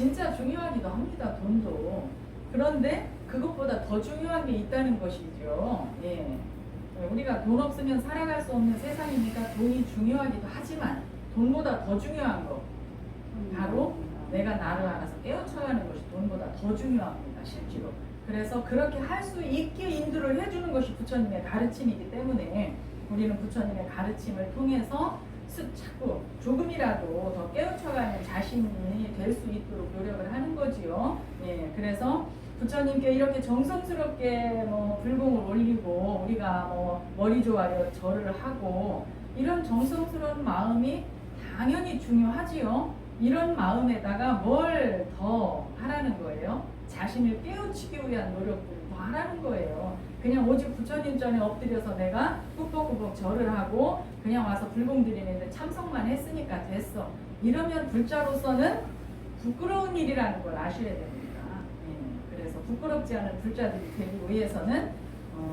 진짜 중요하기도 합니다. 돈도. 그런데 그것보다 더 중요한 게 있다는 것이죠. 예. 우리가 돈 없으면 살아갈 수 없는 세상이니까 돈이 중요하기도 하지만 돈보다 더 중요한 거 바로 내가 나를 알아서 깨우쳐가는 것이 돈보다 더 중요합니다. 실제로. 그래서 그렇게 할 수 있게 인도를 해주는 것이 부처님의 가르침이기 때문에 우리는 부처님의 가르침을 통해서 자꾸 조금이라도 더 깨우쳐가는 자신이 될 수 있도록 노력을 하는 거지요. 예, 그래서 부처님께 이렇게 정성스럽게 불공을 올리고 우리가 머리 조아려 절을 하고 이런 정성스러운 마음이 당연히 중요하지요. 이런 마음에다가 뭘 더 하라는 거예요? 자신을 깨우치기 위한 노력들을 더 하라는 거예요. 그냥 오직 부처님 전에 엎드려서 내가 꾹꾹꾹 절을 하고 그냥 와서 불공 드리는데 참석만 했으니까 됐어. 이러면 불자로서는 부끄러운 일이라는 걸 아셔야 됩니다. 그래서 부끄럽지 않은 불자들이 되기 위해서는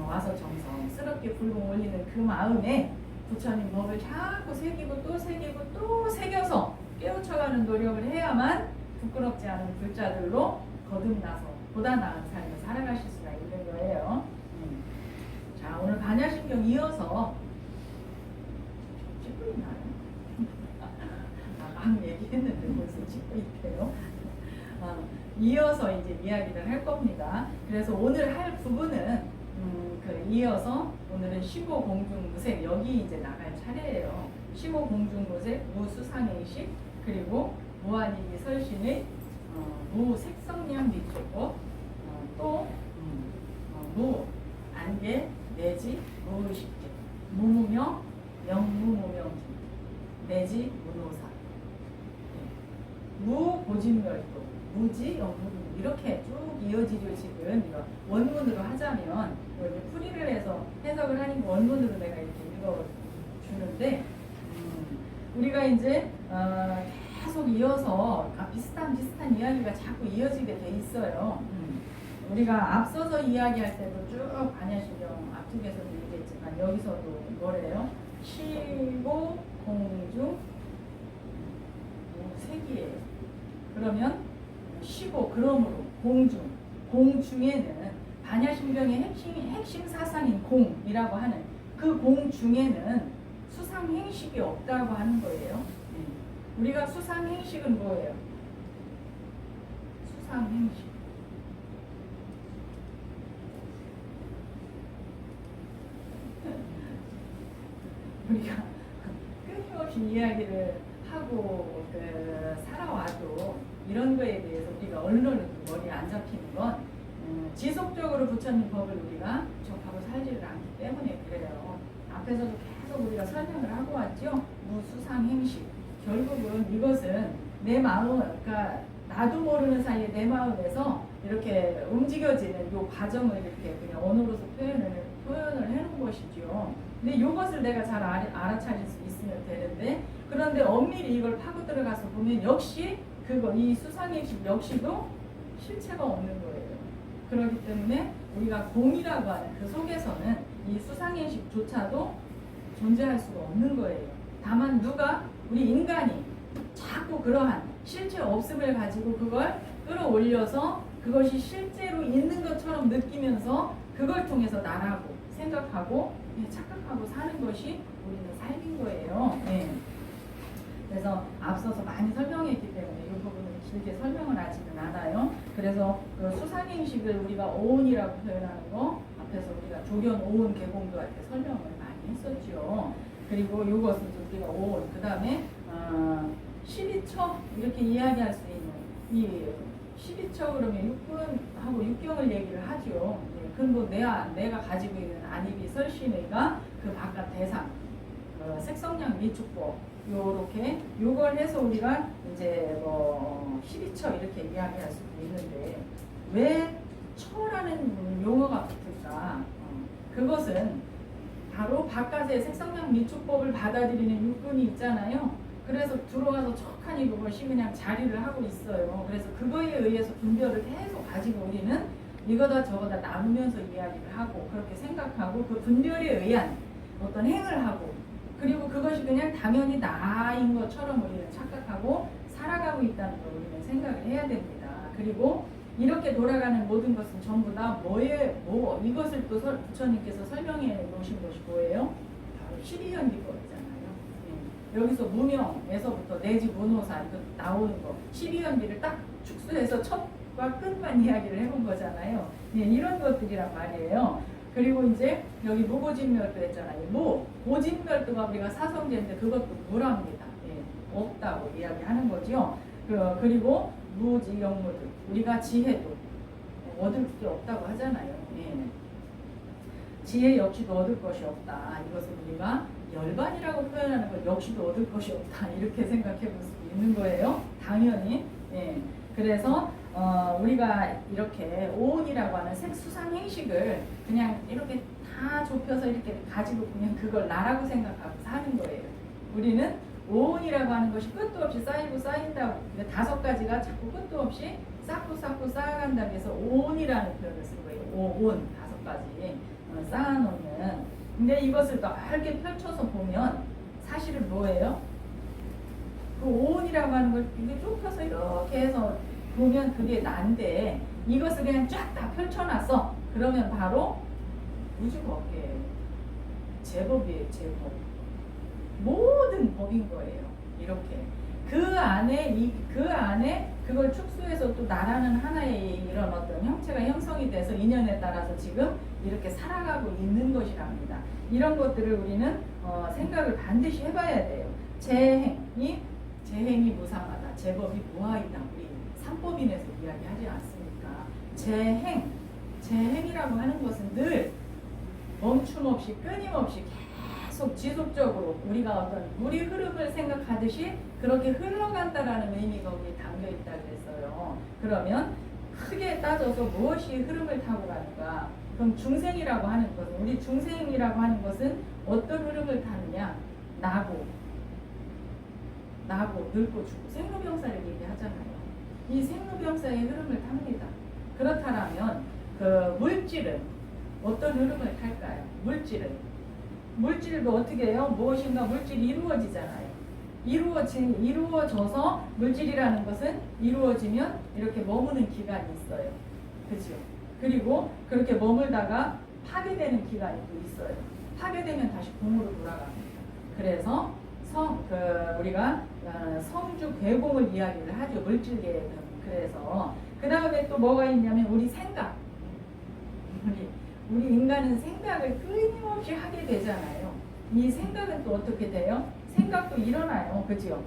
와서 정성스럽게 불공 올리는 그 마음에 부처님 법을 자꾸 새기고 또 새기고 또 새겨서 깨우쳐가는 노력을 해야만 부끄럽지 않은 불자들로 거듭나서 보다 나은 삶을 살아가실 수가 있는 거예요. 자, 오늘 반야심경 이어서 찍고 있나요? 막 얘기했는데 벌써 찍고 있대요. 이어서 이제 이야기를 할 겁니다. 그래서 오늘 할 부분은 이어서 오늘은 15공중무색 여기 이제 나갈 차례예요. 15공중무색 무수상행식 그리고 무한이기 설신의 무색성량 미축법 또 무안개 내지 무의식제 무무명 명무무명진 내지 무노사 무고진멸도 무지 영무도 이렇게 쭉 이어지죠. 지금 이거 원문으로 하자면 여기 풀이를 해서 해석을 하니까 원문으로 내가 이렇게 읽어주는데 우리가 이제 계속 이어서 비슷한 이야기가 자꾸 이어지게 돼 있어요. 우리가 앞서서 이야기할 때도 쭉 반야심경 앞쪽에서도 얘기했지만 여기서도 뭐래요? 시고 공중 색이에요. 그러면 시고 그러므로 공중에는 반야심경의 핵심 사상인 공이라고 하는 그 공중에는 수상행식이 없다고 하는 거예요. 우리가 수상행식은 뭐예요? 수상행식. 우리가 끊임없이 이야기를 하고 살아와도 이런 거에 대해서 우리가 언론은 머리에 안 잡히는 건 지속적으로 부처님 법을 우리가 접하고 살지를 않기 때문에 그래요. 앞에서도 계속 우리가 설명을 하고 왔죠. 무수상행식. 결국은 이것은 내 마음, 그러니까 나도 모르는 사이에 내 마음에서 이렇게 움직여지는 이 과정을 이렇게 그냥 언어로서 표현을 해놓은 것이죠. 근데 이것을 내가 잘 알아차릴 수 있으면 되는데 그런데 엄밀히 이걸 파고 들어가서 보면 역시 이 수상행식 역시도 실체가 없는 거예요. 그렇기 때문에 우리가 공이라고 하는 그 속에서는 이 수상행식조차도 존재할 수가 없는 거예요. 다만 우리 인간이 자꾸 그러한 실체 없음을 가지고 그걸 끌어올려서 그것이 실제로 있는 것처럼 느끼면서 그걸 통해서 나라고 생각하고 착각하고 사는 것이 우리는 삶인 거예요. 네. 그래서 앞서서 많이 설명했기 때문에 이 부분을 길게 설명을 하지는 않아요. 그래서 그 수상행식을 우리가 오온이라고 표현하는 거 앞에서 우리가 조견 오온 개공도 할 때 설명을 많이 했었죠. 그리고 이것은 우리가 오온 그 다음에 12처 이렇게 이야기할 수 있는 이 12처 그러면 육군하고 육경을 얘기를 하죠. 근본 내가 가지고 있는 안입이 설신의가 그 바깥 대상 색성량 미축법 요렇게 요걸 해서 우리가 이제 12처 이렇게 이야기할 수도 있는데 왜 처라는 용어가 붙을까? 그것은 바로 바깥의 색성량 미축법을 받아들이는 육군이 있잖아요. 그래서 들어가서 척하니 그것이 그냥 자리를 하고 있어요. 그래서 그거에 의해서 분별을 계속 가지고 우리는 이거다 저거다 나누면서 이야기를 하고 그렇게 생각하고 그 분별에 의한 어떤 행을 하고 그리고 그것이 그냥 당연히 나인 것처럼 우리는 착각하고 살아가고 있다는 걸 우리는 생각을 해야 됩니다. 그리고 이렇게 돌아가는 모든 것은 전부 다 이것을 또 부처님께서 설명해 놓으신 것이 뭐예요? 바로 12연기법이잖아요. 여기서 무명에서부터 내지 무노사 이거 나오는 거 12연기를 딱 축소해서 첫과 끝만 이야기를 해본 거잖아요. 이런 것들이란 말이에요. 그리고 이제 여기 무고진멸도 했잖아요. 고진멸도가 우리가 사성제인데 그것도 무랍니다. 없다고 이야기하는 거죠. 그리고 무지영무들 우리가 지혜도 얻을 게 없다고 하잖아요. 지혜 역시도 얻을 것이 없다. 이것을 우리가 열반이라고 표현하는 것 역시도 얻을 것이 없다. 이렇게 생각해 볼 수 있는 거예요. 당연히. 그래서 우리가 이렇게 오온이라고 하는 색수상 행식을 그냥 이렇게 다 좁혀서 이렇게 가지고 그냥 그걸 나라고 생각하고 사는 거예요. 우리는 오온이라고 하는 것이 끝도 없이 쌓이고 쌓인다고 5가지가 자꾸 끝도 없이 쌓고 쌓아간다고 해서 오온이라는 표현을 쓴 거예요. 오온 5가지 쌓아놓는. 근데 이것을 넓게 펼쳐서 보면 사실은 뭐예요? 그 오온이라고 하는 걸 이렇게 좁혀서 이렇게 해서 보면 그게 난데 이것을 그냥 쫙 다 펼쳐놨어. 그러면 바로 우주가 없게 제법이에요. 제법. 모든 법인 거예요. 이렇게 그 안에 그걸 축소해서 또 나라는 하나의 이런 어떤 형체가 형성이 돼서 인연에 따라서 지금 이렇게 살아가고 있는 것이랍니다. 이런 것들을 우리는 생각을 반드시 해봐야 돼요. 재행이 무상하다. 제법이 무하이다. 우리 삼법인에서 이야기하지 않습니까? 재행이라고 하는 것은 늘 멈춤없이 끊임없이 계속 지속적으로 우리가 어떤 물이 흐름을 생각하듯이 그렇게 흘러간다라는 의미가 우리 담겨 있다 그랬어요. 그러면 크게 따져서 무엇이 흐름을 타고 가는가? 그럼 중생이라고 하는 것은 우리 중생이라고 하는 것은 어떤 흐름을 타느냐? 나고 늙고 죽고 생로병사를 얘기하잖아요. 이 생로병사의 흐름을 탑니다. 그렇다면 그 물질은 어떤 흐름을 탈까요? 물질도 어떻게 해요? 무엇인가 물질이 이루어지잖아요. 이루어져서 물질이라는 것은 이루어지면 이렇게 머무는 기간이 있어요. 그죠? 그리고 그렇게 머물다가 파괴되는 기간이 또 있어요. 파괴되면 다시 공으로 돌아갑니다. 그래서 우리가 성주 괴공을 이야기를 하죠. 물질계는. 그래서 그 다음에 또 뭐가 있냐면 우리 생각. 우리 인간은 생각을 끊임없이 하게 되잖아요. 이 생각은 또 어떻게 돼요? 생각도 일어나요. 그죠?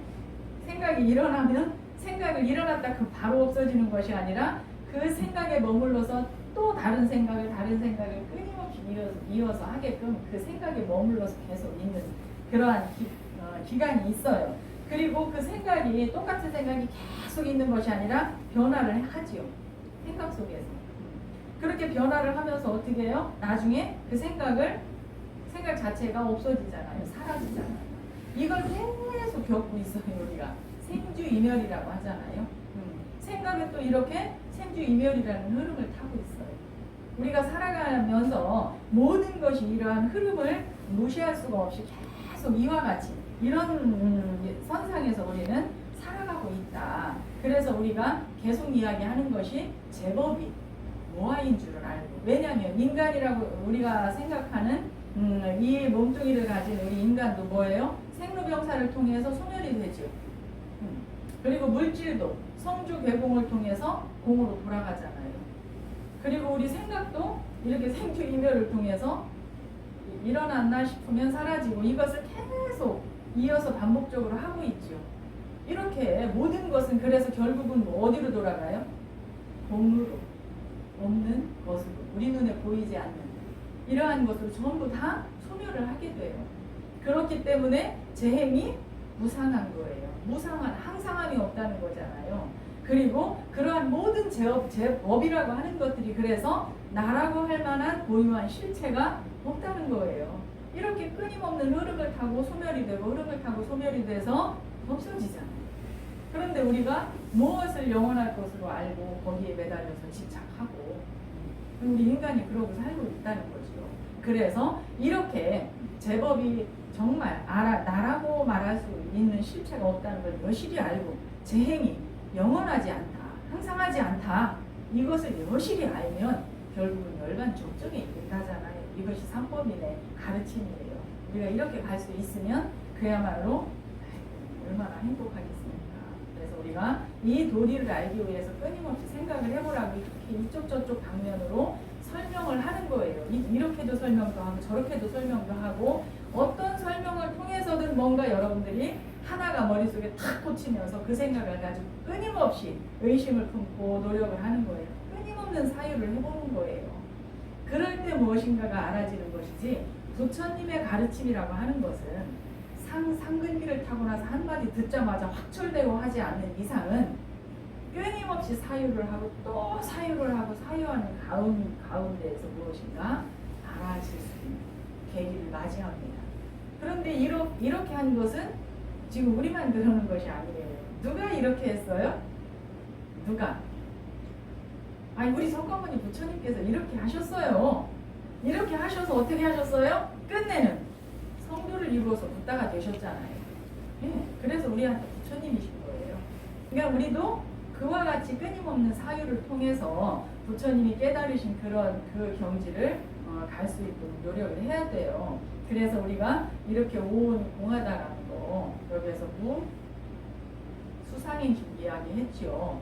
생각이 일어나면 생각을 일어났다 그 바로 없어지는 것이 아니라 그 생각에 머물러서 또 다른 생각을 끊임없이 이어서 하게끔 그 생각에 머물러서 계속 있는 그러한 기간이 있어요. 그리고 그 생각이 똑같은 생각이 계속 있는 것이 아니라 변화를 하지요. 생각 속에서. 그렇게 변화를 하면서 어떻게 해요? 나중에 그 생각 자체가 없어지잖아요. 사라지잖아요. 이걸 계속 겪고 있어요. 우리가 생주이멸이라고 하잖아요. 생각은 또 이렇게 생주이멸이라는 흐름을 타고 있어요. 우리가 살아가면서 모든 것이 이러한 흐름을 무시할 수가 없이 계속 이와 같이 이런 선상에서 우리는 살아가고 있다. 그래서 우리가 계속 이야기하는 것이 제법이 무아인 줄을 알고, 왜냐하면 인간이라고 우리가 생각하는 이 몸뚱이를 가진 우리 인간도 뭐예요? 생로병사를 통해서 소멸이 되죠. 그리고 물질도 성주 괴공을 통해서 공으로 돌아가잖아요. 그리고 우리 생각도 이렇게 생주이멸을 통해서 일어났나 싶으면 사라지고 이것을 계속 이어서 반복적으로 하고 있죠. 이렇게 모든 것은 그래서 결국은 어디로 돌아가요? 공으로, 없는 것으로, 우리 눈에 보이지 않는 이러한 것으로 전부 다 소멸을 하게 돼요. 그렇기 때문에 재행이 무상한 거예요. 무상한, 항상함이 없다는 거잖아요. 그리고 그러한 모든 제법이라고 하는 것들이 그래서 나라고 할 만한 고유한 실체가 없다는 거예요. 이렇게 끊임없는 흐름을 타고 소멸이 되고 흐름을 타고 소멸이 돼서 없어지잖아요. 그런데 우리가 무엇을 영원할 것으로 알고 거기에 매달려서 집착하고 우리 인간이 그러고 살고 있다는 거죠. 그래서 이렇게 제법이 정말 나라고 말할 수 있는 실체가 없다는 걸 여실히 알고 재행이 영원하지 않다, 항상하지 않다. 이것을 여실히 알면 결국은 열반 적정에 이른다잖아요. 이것이 삼법인의 가르침이에요. 우리가 이렇게 갈 수 있으면 그야말로 얼마나 행복하겠습니까? 그래서 우리가 이 도리를 알기 위해서 끊임없이 생각을 해보라고 이렇게 이쪽 저쪽 방면으로 설명을 하는 거예요. 이렇게도 설명도 하고 저렇게도 설명도 하고 어떤 설명을 통해서든 뭔가 여러분들이 하나가 머릿속에 탁 꽂히면서 그 생각을 가지고 끊임없이 의심을 품고 노력을 하는 거예요. 끊임없는 사유를 해보는 거예요. 그럴 때 무엇인가가 알아지는 것이지 부처님의 가르침이라고 하는 것은 상근기를 타고 나서 한마디 듣자마자 확철되고 하지 않는 이상은 끊임없이 사유를 하고 또 사유를 하고 사유하는 가운데에서 무엇인가 알아질 수 있는 계기를 맞이합니다. 그런데 이렇게 한 것은 지금 우리만 그러는 것이 아니에요. 누가 이렇게 했어요? 누가? 아니 우리 석가모니 부처님께서 이렇게 하셨어요. 이렇게 하셔서 어떻게 하셨어요? 끝내는 성도를 이루어서 붓다가 되셨잖아요. 예, 그래서 우리한테 부처님이신 거예요. 그러니까 우리도 그와 같이 끊임없는 사유를 통해서 부처님이 깨달으신 그런 그 경지를 갈 수 있도록 노력을 해야 돼요. 그래서 우리가 이렇게 오온이 공하다라는 거 여기에서 수상행심 이야기했죠.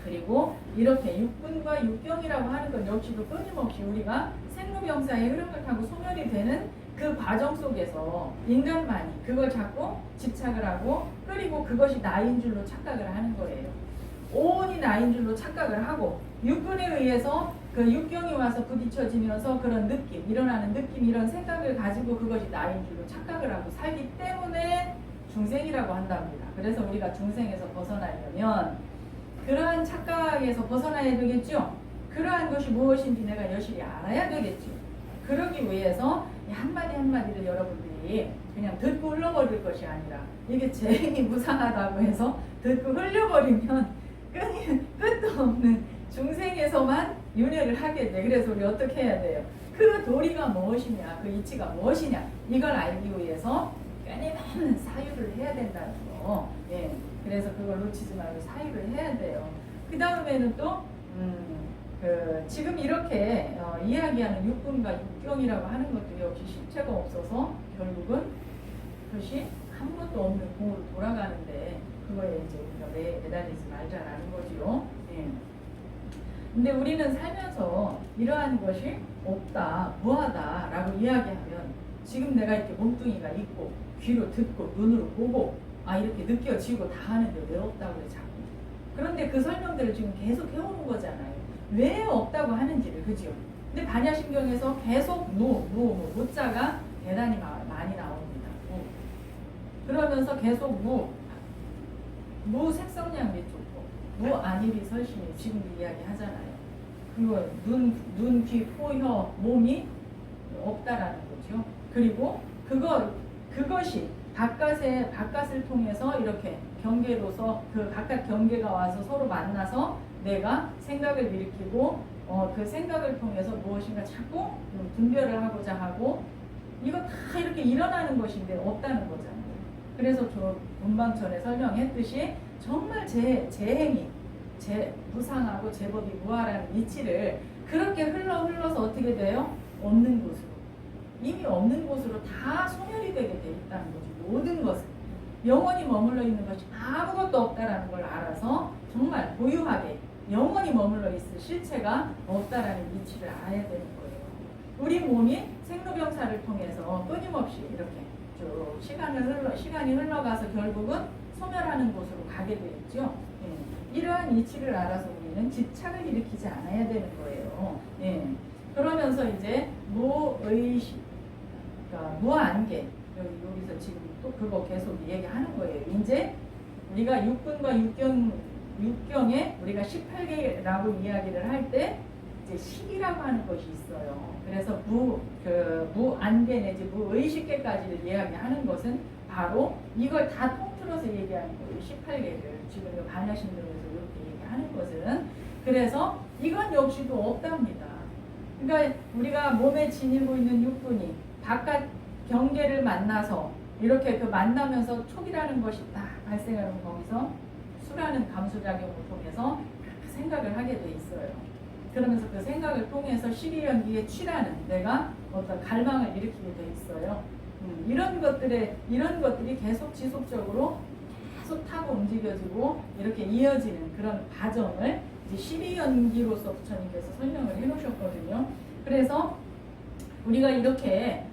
그리고 이렇게 육군과 육경이라고 하는 건 역시도 끊임없이 우리가 생로병사의 흐름을 타고 소멸이 되는 그 과정 속에서 인간만이 그걸 자꾸 집착을 하고 그리고 그것이 나인 줄로 착각을 하는 거예요. 오온이 나인 줄로 착각을 하고 육군에 의해서 그 육경이 와서 부딪혀지면서 그런 느낌, 일어나는 느낌, 이런 생각을 가지고 그것이 나인 줄로 착각을 하고 살기 때문에 중생이라고 한답니다. 그래서 우리가 중생에서 벗어나려면 그러한 착각에서 벗어나야 되겠죠. 그러한 것이 무엇인지 내가 여실히 알아야 되겠죠. 그러기 위해서 한마디 한마디를 여러분들이 그냥 듣고 흘려버릴 것이 아니라 이게 재행이 무상하다고 해서 듣고 흘려버리면 끝도 없는 중생에서만 윤회를 하게 돼. 그래서 우리 어떻게 해야 돼요? 그 도리가 무엇이냐, 그 이치가 무엇이냐, 이걸 알기 위해서 끊임없는 사유를 해야 된다는 거. 예. 그래서 그걸 놓치지 말고 사유를 해야 돼요. 그 다음에는 또 지금 이렇게 이야기하는 육군과 육경이라고 하는 것도 역시 실체가 없어서 결국은 그것이 한 번도 없는 공으로 돌아가는데 그거에 이제 우리가 매달리지 말자라는 거지요. 예. 근데 우리는 살면서 이러한 것이 없다, 무하다라고 이야기하면 지금 내가 이렇게 몸뚱이가 있고 귀로 듣고 눈으로 보고 이렇게 느껴지고 다 하는데 왜 없다고 그래 자꾸. 그런데 그 설명들을 지금 계속 해오는 거잖아요. 왜 없다고 하는지를, 그죠? 근데 반야신경에서 계속 무자가 대단히 많이 나옵니다. 그러면서 계속 무색성량비 좋고 무안일이 설신이 지금도 이야기 하잖아요. 그리고 눈, 귀, 코, 혀, 몸이 없다라는 거죠. 그리고 그것이 바깥을 통해서 이렇게 경계로서 그 바깥 경계가 와서 서로 만나서 내가 생각을 일으키고 그 생각을 통해서 무엇인가 자꾸 분별을 하고자 하고 이거 다 이렇게 일어나는 것인데 없다는 거잖아요. 그래서 저 본방 전에 설명했듯이 정말 재행이 무상하고 제법이 무하라는 이치를 그렇게 흘러서 어떻게 돼요? 없는 곳으로, 이미 없는 곳으로 다 소멸이 되게 돼 있다는 거죠. 모든 것은 영원히 머물러 있는 것이 아무것도 없다라는 걸 알아서 정말 고유하게 영원히 머물러 있을 실체가 없다라는 이치를 알아야 되는 거예요. 우리 몸이 생로병사를 통해서 끊임없이 이렇게 쭉 시간이 흘러가서 결국은 소멸하는 곳으로 가게 되겠죠. 예. 이러한 이치를 알아서 우리는 집착을 일으키지 않아야 되는 거예요. 예. 그러면서 이제 무의식, 그러니까 무안개, 여기서 지금 또 그거 계속 얘기하는 거예요. 이제 우리가 육군과 육경에 우리가 18개라고 이야기를 할 때 이제 식이라고 하는 것이 있어요. 그래서 무안개 내지 무의식계까지를 이야기하는 것은 바로 이걸 다 통틀어서 얘기하는 거예요. 18개를 지금 반야신경에서 이렇게 얘기하는 것은. 그래서 이건 역시도 없답니다. 그러니까 우리가 몸에 지니고 있는 육군이 바깥 경계를 만나서 이렇게 그 만나면서 촉이라는 것이 딱 발생하면 거기서 수라는 감수작용을 통해서 생각을 하게 돼 있어요. 그러면서 그 생각을 통해서 시기연기의 취라는 내가 어떤 갈망을 일으키게 돼 있어요. 이런 것들이 계속 지속적으로 계속 타고 움직여지고 이렇게 이어지는 그런 과정을 이제 시기연기로서 부처님께서 설명을 해 놓으셨거든요. 그래서 우리가 이렇게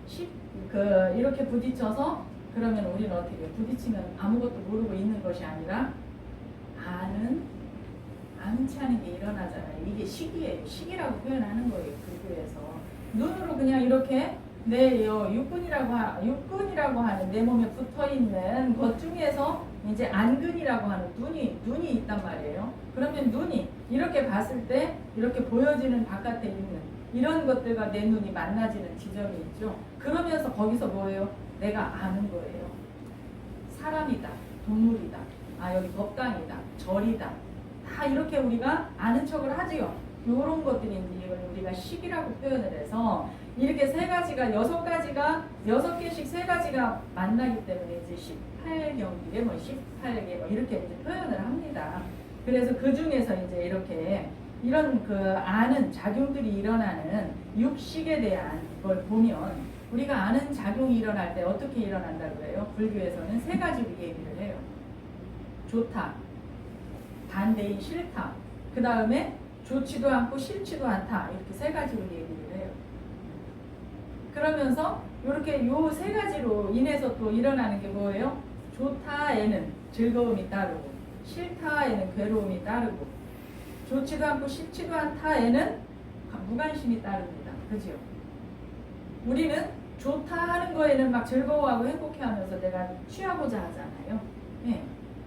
이렇게 부딪혀서 그러면 우리는 어떻게 부딪히면 아무것도 모르고 있는 것이 아니라 아는치 않은 게 일어나잖아요. 이게 시기예요. 시기라고 표현하는 거예요. 불교에서 눈으로 그냥 이렇게 내 육근이라고 하는 내 몸에 붙어 있는 것 중에서 이제 안근이라고 하는 눈이 있단 말이에요. 그러면 눈이 이렇게 봤을 때 이렇게 보여지는 바깥에 있는 이런 것들과 내 눈이 만나지는 지점이 있죠. 그러면서 거기서 뭐예요? 내가 아는 거예요. 사람이다, 동물이다, 여기 법당이다, 절이다. 다 이렇게 우리가 아는 척을 하지요. 이런 것들이 이제 우리가 식이라고 표현을 해서 이렇게 여섯 개씩 세 가지가 만나기 때문에 이제 18경기에 18개 이렇게 이제 표현을 합니다. 그래서 그 중에서 이제 이렇게 이런 그 아는 작용들이 일어나는 육식에 대한 걸 보면 우리가 아는 작용이 일어날 때 어떻게 일어난다고 해요? 불교에서는 세 가지로 얘기를 해요. 좋다, 반대인 싫다, 그 다음에 좋지도 않고 싫지도 않다, 이렇게 세 가지로 얘기를 해요. 그러면서 이렇게 요 세 가지로 인해서 또 일어나는 게 뭐예요? 좋다에는 즐거움이 따르고 싫다에는 괴로움이 따르고 좋지도 않고 싫지도 않다에는 무관심이 따릅니다. 그죠? 우리는 좋다 하는 거에는 막 즐거워하고 행복해하면서 내가 취하고자 하잖아요. 네.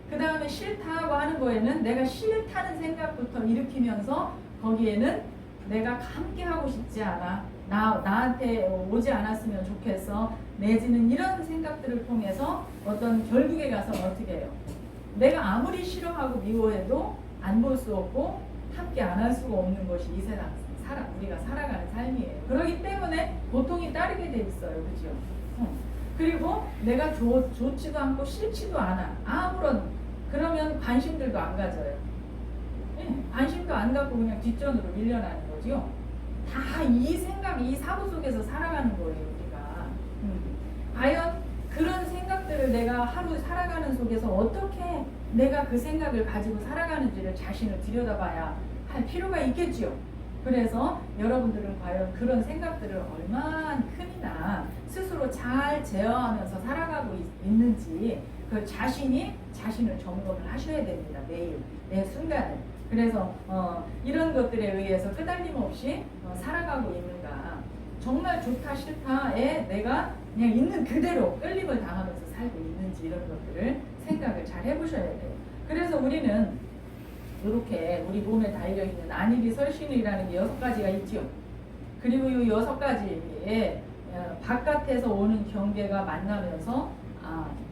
그 다음에 싫다고 하는 거에는 내가 싫다는 생각부터 일으키면서 거기에는 내가 함께 하고 싶지 않아, 나한테 오지 않았으면 좋겠어, 내지는 이런 생각들을 통해서 어떤 결국에 가서 어떻게 해요? 내가 아무리 싫어하고 미워해도 안 볼 수 없고 함께 안 할 수가 없는 것이 이 세상 우리가 살아가는 삶이에요. 그렇기 때문에 고통이 따르게 돼 있어요. 그죠? 그리고 내가 좋지도 않고 싫지도 않아. 그러면 관심들도 안 가져요. 네, 관심도 안 갖고 그냥 뒷전으로 밀려나는 거죠. 다 이 생각, 이 사고 속에서 살아가는 거예요, 우리가. 과연 그런 생각들을 내가 하루 살아가는 속에서 어떻게 내가 그 생각을 가지고 살아가는지를 자신을 들여다봐야 할 필요가 있겠지요. 그래서 여러분들은 과연 그런 생각들을 얼만큼이나 스스로 잘 제어하면서 살아가고 있는지 그 자신을 점검을 하셔야 됩니다. 매일 매 순간을. 그래서 이런 것들에 의해서 끄달림 없이 살아가고 있는가, 정말 좋다 싫다에 내가 그냥 있는 그대로 끌림을 당하면서 살고 있는지 이런 것들을 생각을 잘 해보셔야 돼요. 그래서 우리는 이렇게 우리 몸에 달려있는 안일이 설신이라는 게 6가지가 있죠. 그리고 이 6가지에 바깥에서 오는 경계가 만나면서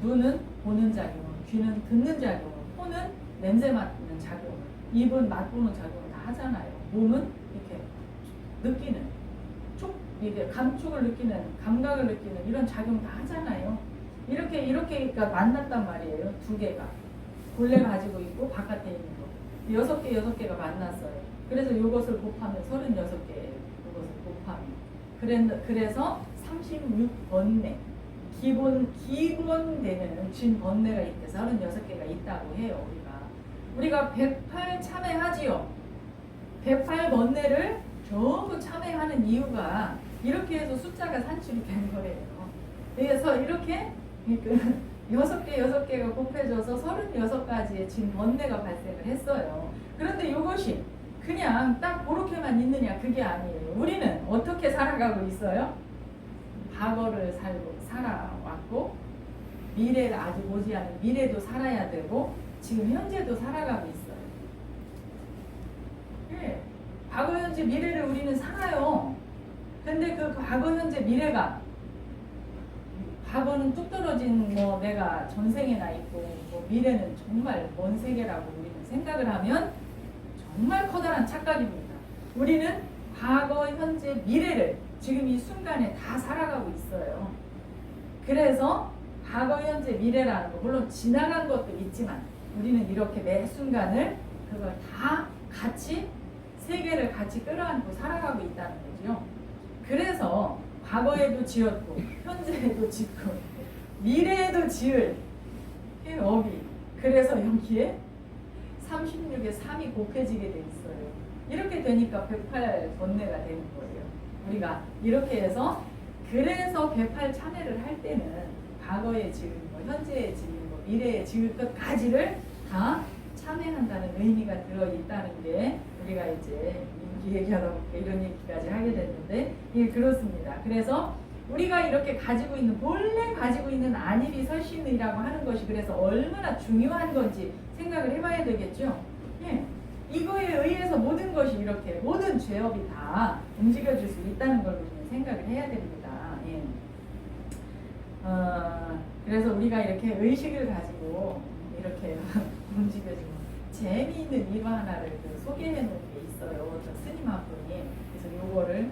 눈은 보는 작용, 귀는 듣는 작용, 코는 냄새 맡는 작용, 입은 맛보는 작용을 다 하잖아요. 몸은 이렇게 느끼는, 이게 감촉을 느끼는, 감각을 느끼는 이런 작용 다 하잖아요. 이렇게 그러니까 만났단 말이에요. 2개가 본래 가지고 있고 바깥에 있는 거. 6개가 만났어요. 그래서 이것을 곱하면 36개예요. 이것을 곱하면. 그래서 36번뇌. 기본 되는 진번뇌가 있대. 36개가 있다고 해요, 우리가 108 참회하지요. 108번뇌를 전부 참회하는 이유가 이렇게 해서 숫자가 산출이 된 거예요. 그래서 이렇게 6개가 곱해져서 36가지의 진번뇌가 발생을 했어요. 그런데 이것이 그냥 딱 그렇게만 있느냐, 그게 아니에요. 우리는 어떻게 살아가고 있어요? 과거를 살아왔고 미래를 아직 오지 않은 미래도 살아야 되고 지금 현재도 살아가고 있어요. 네. 과거, 현재, 미래를 우리는 살아요. 근데 그 과거, 현재, 미래가 과거는 뚝 떨어진 내가 전생에 나 있고 미래는 정말 먼 세계라고 우리는 생각을 하면 정말 커다란 착각입니다. 우리는 과거, 현재, 미래를 지금 이 순간에 다 살아가고 있어요. 그래서 과거, 현재, 미래라는 거 물론 지나간 것도 있지만 우리는 이렇게 매 순간을 그걸 다 같이 세계를 같이 끌어안고 살아가고 있다는 거죠. 그래서 과거에도 지었고 현재에도 짓고 미래에도 지을 업이, 그래서 여기에 36에 3이 곱해지게 돼 있어요. 이렇게 되니까 108 번뇌가 되는 거예요. 우리가 이렇게 해서 그래서 108 참회를 할 때는 과거에 지은 거, 현재에 지은 거, 미래에 지을 것까지를 다 참회한다는 의미가 들어있다는 게 우리가 이제 얘기하다 보니까 이런 얘기까지 하게 됐는데, 예, 그렇습니다. 그래서 우리가 이렇게 가지고 있는, 본래 가지고 있는 안일이 설신이라고 하는 것이 그래서 얼마나 중요한 건지 생각을 해봐야 되겠죠. 예, 이거에 의해서 모든 것이 이렇게 모든 죄업이 다 움직여질 수 있다는 걸 우리는 생각을 해야 됩니다. 예. 그래서 우리가 이렇게 의식을 가지고 이렇게 움직여지고 재미있는 일화 하나를 소개해 놓은 게 있어요. 저 스님 한 분이. 그래서 요거를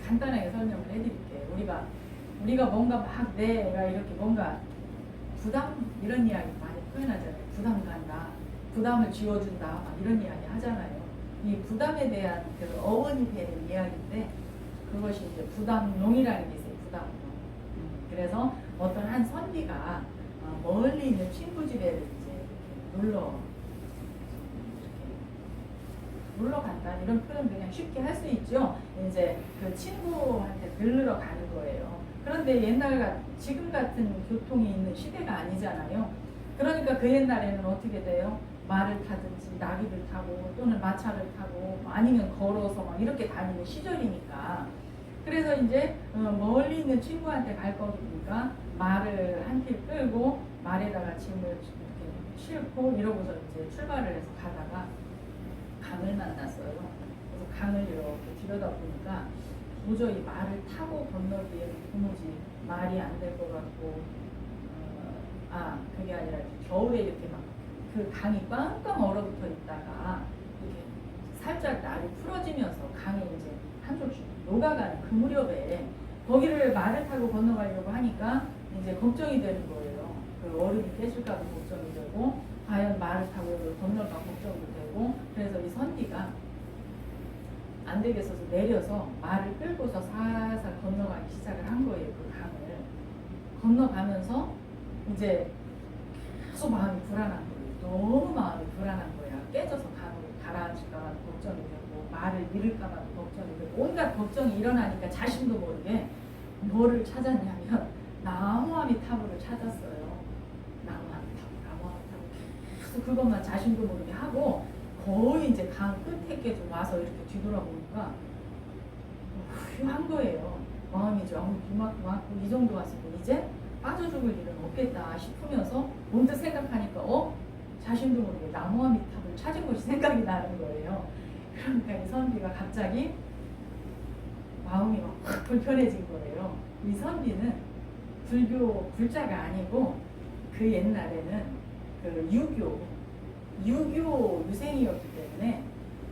간단하게 설명을 해드릴게요. 우리가 뭔가 막 내가 이렇게 뭔가 부담 이런 이야기 많이 표현하잖아요. 부담 간다, 부담을 지워준다, 막 이런 이야기 하잖아요. 이 부담에 대한 그 어원이 되는 이야기인데 그것이 이제 부담농이라는 게 있어요. 부담농. 그래서 어떤 한 선비가 멀리 있는 친구 집에 이제 놀러 간다, 이런 표현 그냥 쉽게 할 수 있죠. 이제 그 친구한테 들르러 가는 거예요. 그런데 지금 같은 교통이 있는 시대가 아니잖아요. 그러니까 그 옛날에는 어떻게 돼요? 말을 타든지 나귀를 타고 또는 마차를 타고 아니면 걸어서 막 이렇게 다니는 시절이니까, 그래서 이제 멀리 있는 친구한테 갈 거니까 말을 한 필 끌고 말에다가 짐을 이렇게 싣고 이러고서 이제 출발을 해서 가다가 강을 만났어요. 그래서 강을 이렇게 들여다보니까 도저히 말을 타고 건너기에는 도무지 말이 안 될 것 같고, 그게 아니라 겨울에 이렇게 막 그 강이 꽝꽝 얼어붙어 있다가 이렇게 살짝 날이 풀어지면서 강이 이제 한쪽씩 녹아가는 그 무렵에 거기를 말을 타고 건너가려고 하니까 이제 걱정이 되는 거예요. 그 얼음이 깨질까 봐 걱정이 되고, 과연 말을 타고 건널까 걱정도 되고, 그래서 이 선비가 안 되겠어서 내려서 말을 끌고서 살살 건너가기 시작을 한 거예요. 그 강을 건너가면서 이제 계속 마음이 불안한 거예요. 너무 마음이 불안한 거야. 깨져서 강을 가라앉을까 봐 걱정이 되고, 말을 잃을까 봐 걱정이 되고, 온갖 걱정이 일어나니까 자신도 모르게 뭐를 찾았냐면 나무아미타불을 찾았어요. 나무아미타불. 계속 그것만 자신도 모르게 하고 거의 이제 강 끝에 좀 와서 이렇게 뒤돌아보니까 후한 거예요. 마음이 좀 이만큼 이 정도 왔으면 이제 빠져 죽을 일은 없겠다 싶으면서 문득 생각하니까 자신도 모르게 나무아미타불을 찾은 것이 생각이 나는 거예요. 그러니까 이 선비가 갑자기 마음이 막 확 불편해진 거예요. 이 선비는 불자가 아니고 그 옛날에는 그 유교 유생이었기 때문에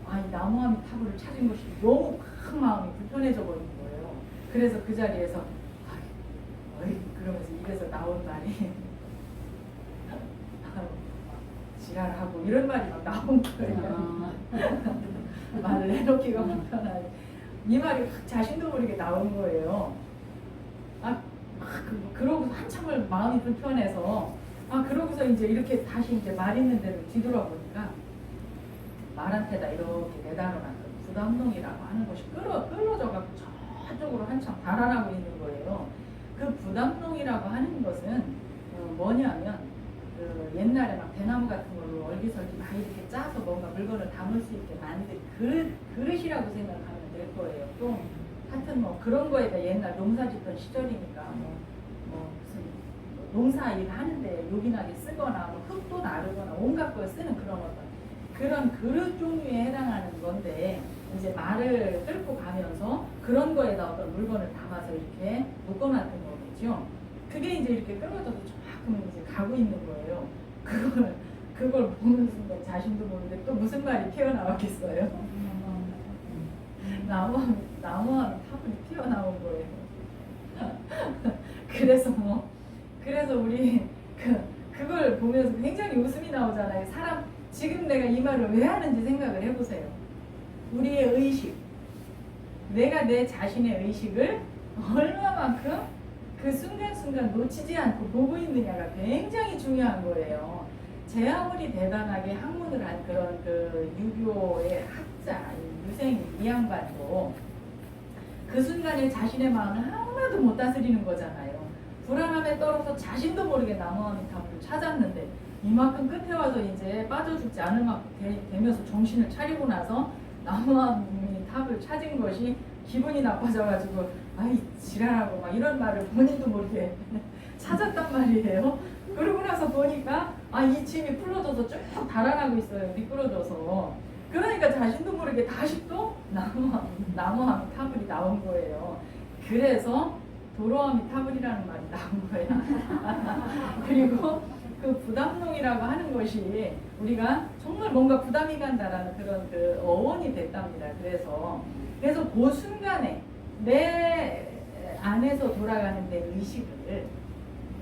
이 나무아미타불을 찾은 것이 너무 큰 마음이 불편해져 버린 거예요. 그래서 그 자리에서 그러면서 입에서 나온 말이 지랄하고 이런 말이 막 나온 거예요. 말을 해놓기가 불편하게 이 말이 확 자신도 모르게 나온 거예요. 그러고 한참을 마음이 불편해서 그러고서 이제 이렇게 다시 이제 말 있는 대로 뒤돌아보니까 말한테다 이렇게 내달아놨던 부담농이라고 하는 것이 끌어져가고 저쪽으로 한참 달아나고 있는 거예요. 그 부담농이라고 하는 것은 뭐냐면 그 옛날에 막 대나무 같은 걸로 얼기설기 막 이렇게 짜서 뭔가 물건을 담을 수 있게 만든 그릇이라고 생각하면 될 거예요. 또 하여튼 뭐 그런 거에다 옛날 농사 짓던 시절이니까 무슨 농사 일 하는데 요긴하게 쓰거나 흙도 나르거나 온갖 걸 쓰는 그런 그릇 종류에 해당하는 건데, 이제 말을 끌고 가면서 그런 거에다 어떤 물건을 담아서 이렇게 묶어놨던 거겠죠. 그게 이제 이렇게 끌어져서 조금 이제 가고 있는 거예요. 그걸 보는 순간 자신도 모르는데 또 무슨 말이 튀어나왔겠어요? 나무함이 타불이 튀어나온 거예요. 그래서 우리 그걸 보면서 굉장히 웃음이 나와. 대단하게 사람 지금 내가 이 말을 왜 하는지 생각을 해보세요. 우리의 의식, 내가 내 자신의 의식을 얼마만큼 그 순간순간 놓치지 않고 보고 있느냐가 굉장히 중요한 거예요. 제 아무리 대단하게 학문을 한 그런 그 유교의 학자, 유생 이 양반도 그 순간에 자신의 마음을 하나도 못 다스리는 거잖아요. 불안함에 떨어서 자신도 모르게 나무아미타불을 찾았는데 이만큼 끝에 와서 이제 빠져 죽지 않을 만큼 되면서 정신을 차리고 나서 나무아미타불을 찾은 것이 기분이 나빠져가지고 아이 지랄하고 막 이런 말을 본인도 모르게 찾았단 말이에요. 그러고 나서 보니까 이 침이 풀러져서 쭉 달아나고 있어요. 미끄러져서. 그러니까 자신도 모르게 다시 또 나무아미타불이 나온 거예요. 그래서 도로아미타불이라는 말이 나온 거예요. 그리고 그 부담농이라고 하는 것이 우리가 정말 뭔가 부담이 간다라는 그런 그 어원이 됐답니다. 그래서 그 순간에 내 안에서 돌아가는 내 의식을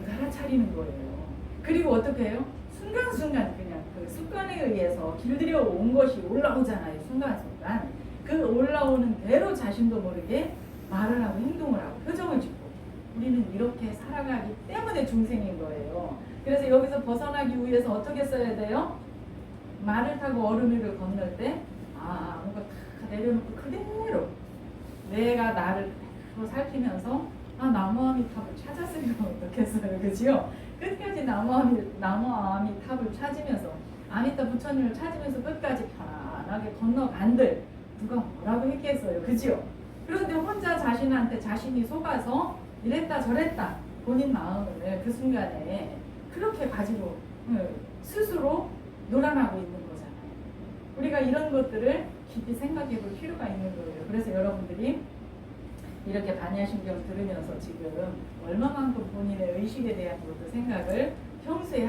알아차리는 거예요. 그리고 어떻게 해요? 순간순간 그냥 그 습관에 의해서 길들여 온 것이 올라오잖아요. 순간순간. 그 올라오는 대로 자신도 모르게 말을 하고 행동을 하고 표정을 짓고 우리는 이렇게 살아가기 때문에 중생인 거예요. 그래서 여기서 벗어나기 위해서 어떻게 써야 돼요? 말을 타고 얼음 위를 건널 때 뭔가 다 내려놓고 그대로 내가 나를 그대로 살피면서 나무아미탑을 찾았으면 어떻겠어요. 그죠? 끝까지 나무아미탑을 찾으면서 아미타 부처님을 찾으면서 끝까지 편안하게 건너간들 누가 뭐라고 했겠어요. 그죠? 그런데 혼자 자신한테 자신이 속아서 이랬다 저랬다 본인 마음을 그 순간에 그렇게 가지고 스스로 놀아나고 있는 거잖아요. 우리가 이런 것들을 깊이 생각해 볼 필요가 있는 거예요. 그래서 여러분들이 이렇게 반야신경 들으면서 지금 얼마만큼 본인의 의식에 대한 것도 생각을 평소에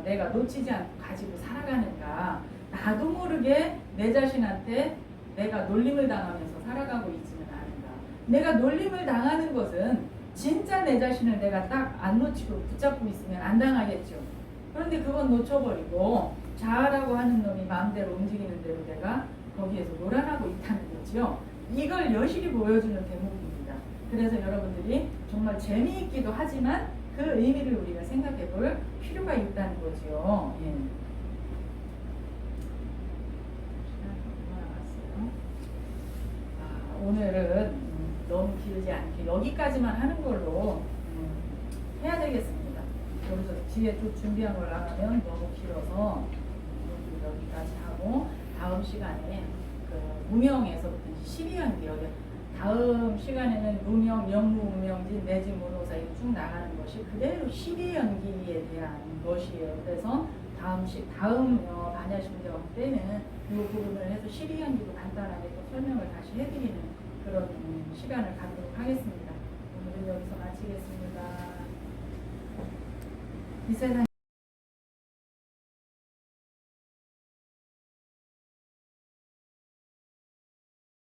내가 놓치지 않고 가지고 살아가는가. 나도 모르게 내 자신한테 내가 놀림을 당하면서 살아가고 있지는 않은가. 내가 놀림을 당하는 것은 진짜 내 자신을 내가 딱 안 놓치고 붙잡고 있으면 안 당하겠죠. 그런데 그건 놓쳐버리고 자아라고 하는 놈이 마음대로 움직이는 대로 내가 거기에서 놀아나고 있다는 거죠. 이걸 여실히 보여주는 대목입니다. 그래서 여러분들이 정말 재미있기도 하지만 그 의미를 우리가 생각해 볼 필요가 있다는 거죠. 예. 오늘은 너무 길지 않게 여기까지만 하는 걸로 해야 되겠습니다. 여기서 뒤에 또 준비한 걸 나가면 너무 길어서 여기까지 하고 다음 시간에 그 무명에서부터 12연기 여기 다음 시간에는 무명, 영무, 무명진, 내지 무노사 이렇게 쭉 나가는 것이 그대로 12연기에 대한 것이에요. 그래서 다음 반야신경 때는 이 부분을 해서 12연기도 간단하게 또 설명을 다시 해드리는 그런 시간을 갖도록 하겠습니다. 오늘은 여기서 마치겠습니다. 이 세상